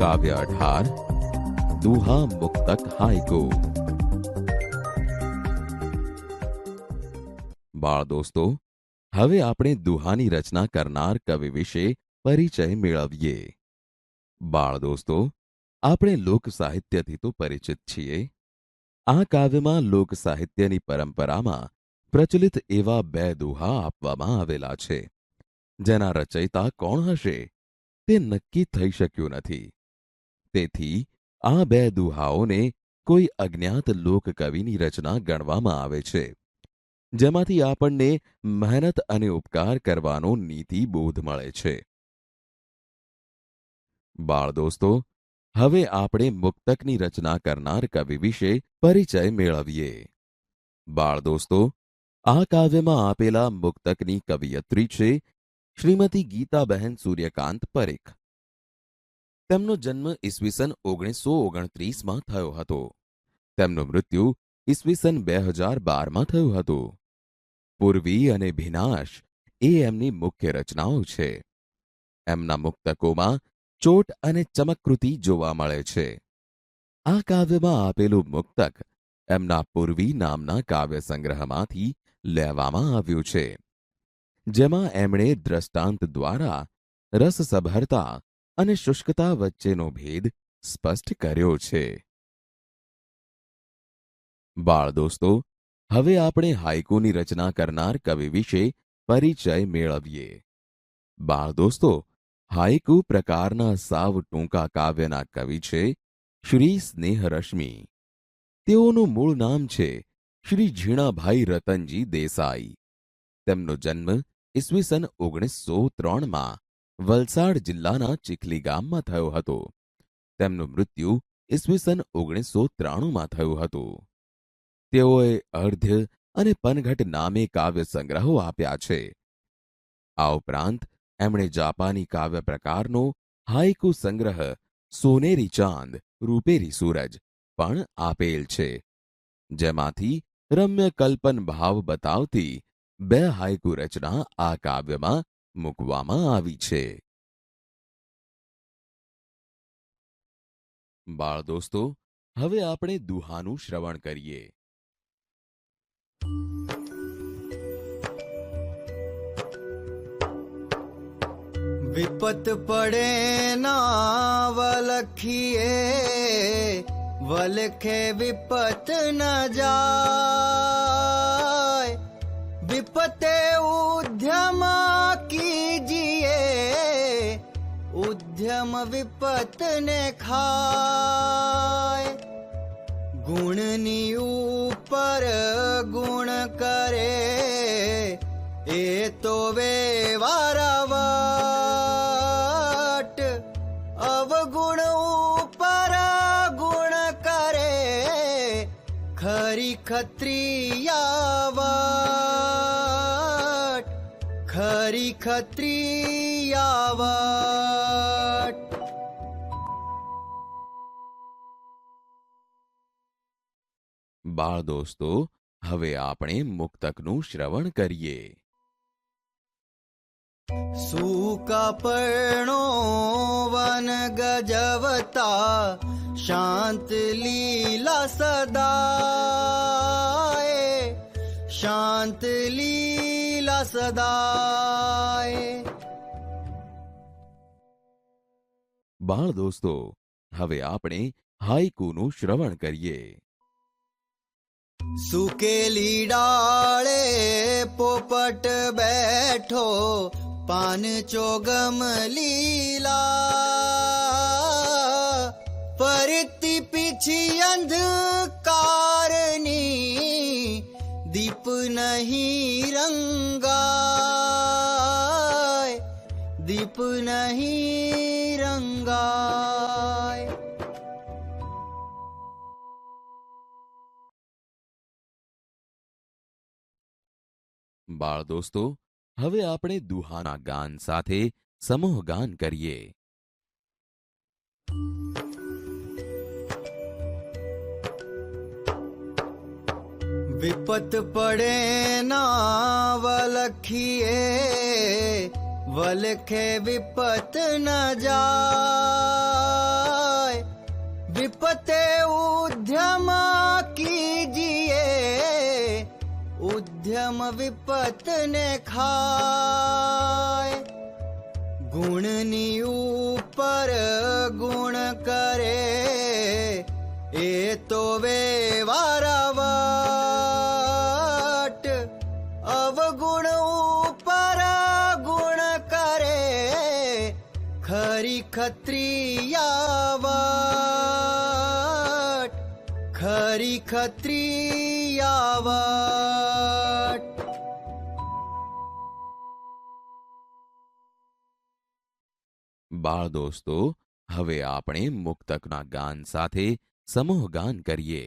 કાવ્ય 18 દુહા મુક્તક હાઈકુ। બાળ દોસ્તો, હવે આપણે દુહાની રચના કરનાર કવિ વિશે પરિચય મેળવીએ। બાળ દોસ્તો, આપણે લોક સાહિત્યથી તો પરિચિત છીએ। આ કાવ્યમાં લોક સાહિત્યની પરંપરામાં પ્રચલિત એવા બે દુહા આપવામાં આવેલા છે, જેના રચયિતા કોણ હશે તે નક્કી થઈ શક્યું નથી। તેથી આ બે દુહાઓને કોઈ અજ્ઞાત લોકકવિની રચના ગણવામાં આવે છે, જેમાંથી આપણને મહેનત અને ઉપકાર કરવાનો નીતિ બોધ મળે છે। બાળ દોસ્તો, હવે આપણે મુક્તકની રચના કરનાર કવિ વિશે પરિચય મેળવીએ। બાળ દોસ્તો, આ કાવ્યમાં આપેલા મુક્તકની કવિયત્રી છે શ્રીમતી ગીતાબહેન સૂર્યકાંત પરીખ। તેમનો જન્મ ઈસવીસન 1929માં થયો હતો। તેમનું મૃત્યુ ઈસવીસન 2012માં થયું હતું। પૂર્વી અને ભીનાશ એ એમની મુખ્ય રચનાઓ છે। એમના મુક્તકોમાં ચોટ અને ચમકૃતિ જોવા મળે છે। આ કાવ્યમાં આપેલું મુક્તક એમના પૂર્વી નામના કાવ્ય સંગ્રહમાંથી લેવામાં આવ્યું છે, જેમાં એમણે દ્રષ્ટાંત દ્વારા રસસભરતા અને શુષ્કતા વચ્ચેનો ભેદ સ્પષ્ટ કર્યો છે। બાળ દોસ્તો, હવે આપણે હાઈકુની રચના કરનાર કવિ વિશે પરિચય મેળવીએ। બાળ દોસ્તો, હાઈકુ પ્રકારના સાવ ટૂંકા કાવ્યના કવિ છે શ્રી સ્નેહરશ્મિ। તેઓનું મૂળ નામ છે શ્રી ઝીણાભાઈ રતનજી દેસાઈ। તેમનો જન્મ ઈસવીસન 1903માં વલસાડ જિલ્લાના ચીખલી ગામમાં થયો હતો। તેમનું મૃત્યુ ઈસવીસન 1993માં થયું હતું। તેઓએ અર્ધ્ય અને પનઘટ નામે કાવ્ય સંગ્રહો આપ્યા છે। આ ઉપરાંત એમણે જાપાની કાવ્ય પ્રકારનો હાઈકુ સંગ્રહ સોનેરી ચાંદ રૂપેરી સૂરજ પણ આપેલ છે, જેમાંથી રમ્ય કલ્પન ભાવ બતાવતી બે હાઈકુ રચના આ કાવ્યમાં મૂકવામાં આવી છે। બાળ દોસ્તો, હવે આપણે દુહાનું શ્રવણ કરીએ। વિપત પડે ના વલખીએ, વલખે વિપત ન જાય। વિપતે ઉદ્યમ કીજીએ, ઉદ્યમ વિપત ને ખાય। ગુણની ઉપર ગુણ કરે, એ તો વેવારાવટ। અવગુણ ઉપર ગુણ કરે, ખરી ખત્રિયાવટ। ખરી ખત્રિયાવટ। બાળ દોસ્તો, હવે આપણે મુક્તકનું શ્રવણ કરીએ। સૂકા પર્ણો વન ગજવતા, શાંત લીલા સદાય। શાંત લીલા સદાય। બાળ દોસ્તો, હવે આપણે હાઈકુનું શ્રવણ કરીએ। સુકેલી ડાળે પોપટ બેઠો, પાન ચોગમ લીલા। પરતી પીછી અંધકારની, દીપ નહીં રંગાય। દીપ નહીં રંગાય। બાળ દોસ્તો, હવે આપણે દુહાના ગાન સાથે સમૂહ ગાન કરીએ। વિપત પડે ના વલખીએ, વલખે વિપત ન જાય, વિપતે ઉદ્યમ કીજીએ, ઉદ્યમ વિપત ને ખાય. ગુણની ઉપર ગુણ કરે એ તો વેવારાવટ, અવગુણ ઉપર ગુણ કરે ખરી ખત્રિયાવટ, ખરી ખત્રિયાવટ. બાળ દોસ્તો, હવે આપણે મુક્તકના ગાન સાથે સમૂહ ગાન કરીએ.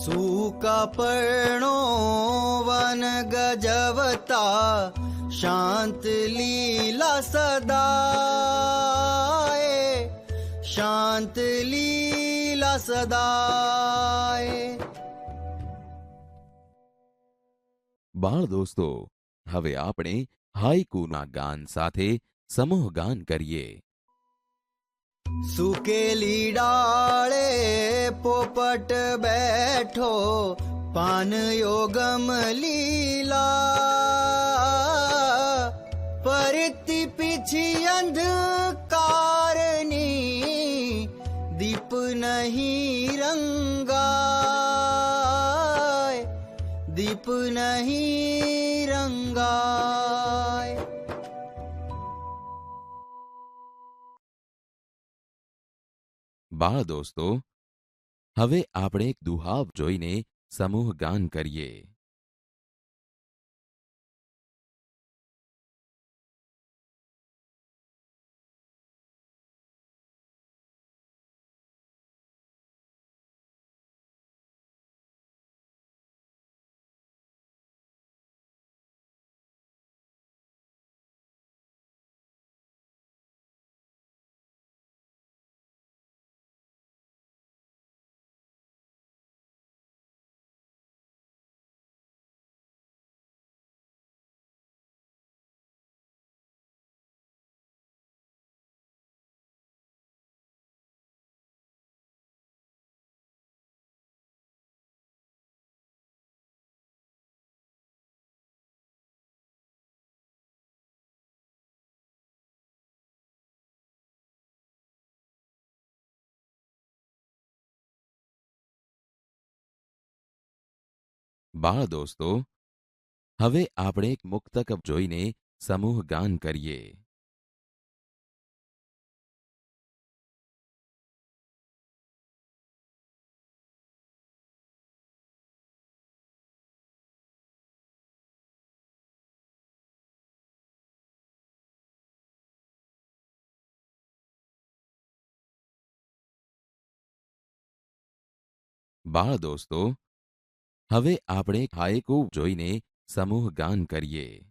સૂકા પર્ણો વન ગજવતા, શાંત લીલા સદાય, શાંત લીલા સદાય. બાળ દોસ્તો, હવે આપણે હાઈકુના ગાન સાથે સમૂહ ગાન કરીએ. સુકેલી ડાળે પોપટ બેઠો, પાન યોગમ લીલા, પરતી પીછી અંધકારની, દીપ નહીં રંગાય, દીપ નહીં રંગાય. બાળ દોસ્તો, હવે આપણે એક દુહાવ જોઈને સમૂહ ગાન કરીએ. બાળ દોસ્તો, હવે આપણે એક મુક્તક જોઈને સમૂહ ગાન કરીએ. બાળ દોસ્તો, હવે આપણે હાયકુ જોઈને સમૂહ ગાન કરીએ.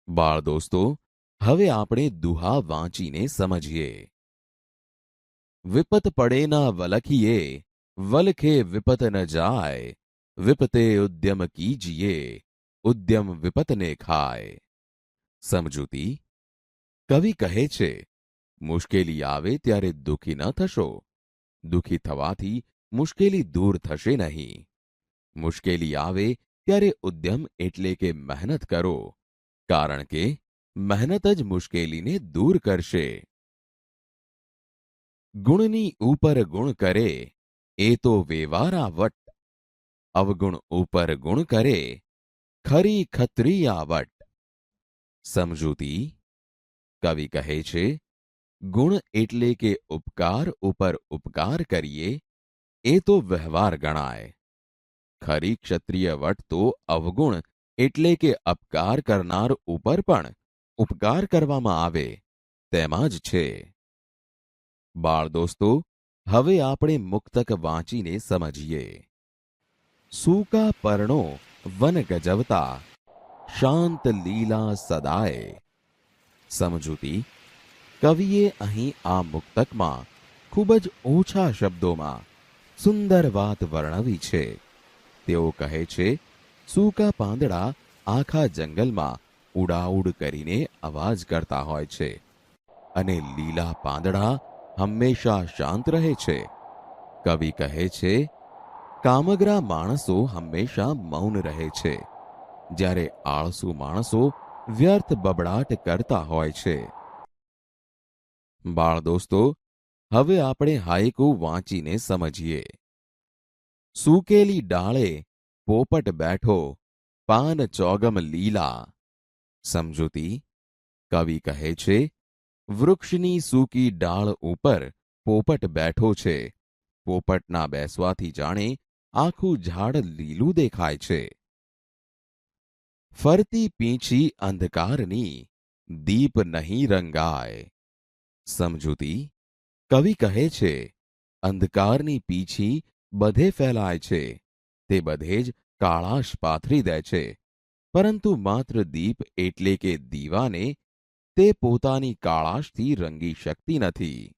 બાળ દોસ્તો, હવે આપણે દુહા વાંચીને સમજીએ. વિપત પડે ના વલખીએ, વલખે વિપત ન જાય, વિપતે ઉદ્યમ કીજીએ, ઉદ્યમ વિપતને ખાય. સમજૂતી. કવિ કહે છે, મુશ્કેલી આવે ત્યારે દુઃખી ન થશો, દુઃખી થવાથી મુશ્કેલી દૂર થશે નહીં. મુશ્કેલી આવે ત્યારે ઉદ્યમ એટલે કે મહેનત કરો, કારણ કે મહેનત જ મુશ્કેલીને દૂર કરશે. ગુણની ઉપર ગુણ કરે એ તો વેવારાવટ, અવગુણ ઉપર ગુણ કરે ખરી ખત્રિયાવટ. સમજૂતી. કવિ કહે છે, ગુણ એટલે કે ઉપકાર ઉપર ઉપકાર કરીએ એ તો વ્યવહાર ગણાય, ખરી ક્ષત્રિય વટ તો અવગુણ એટલે કે અપકાર કરનાર ઉપર પણ ઉપકાર કરવામાં આવે તેમાં જ છે. બાળ દોસ્તો, હવે આપણે મુક્તક વાંચીને સમજીએ. સૂકા પર્ણો વન ગજવતા, શાંત લીલા સદાય. સમજૂતી: કવિએ અહીં આ મુક્તકમાં ખૂબ જ ઓછા શબ્દોમાં સુંદર વાત વર્ણવી છે. તેઓ કહે છે, સૂકા પાંદડા આખા જંગલમાં ઉડાઉડ કરીને અવાજ કરતા હોય છે અને લીલા પાંદડા હંમેશા શાંત રહે છે. કવિ કહે છે, કામગરા માણસો હંમેશા મૌન રહે છે, જ્યારે આળસુ માણસો વ્યર્થ બબડાટ કરતા હોય છે. બાળ દોસ્તો, હવે આપણે હાયકુ વાંચીને સમજીએ. સૂકેલી ડાળે પોપટ બેઠો, પાન ચોગમ લીલા. સમજૂતી: કવિ કહે છે, વૃક્ષની સૂકી ડાળ ઉપર પોપટ બેઠો છે. પોપટના બેસવાથી જાણે આખું ઝાડ લીલું દેખાય છે. ફરતી પીંછી અંધકારની, દીપ નહીં રંગાય. સમજૂતી: કવિ કહે છે, અંધકારની પીંછી બધે ફેલાય છે, તે બધે જ કાળાશ પાથરી દે છે, પરંતુ માત્ર દીપ એટલે કે દીવાને તે પોતાની કાળાશથી રંગી શકતી નથી.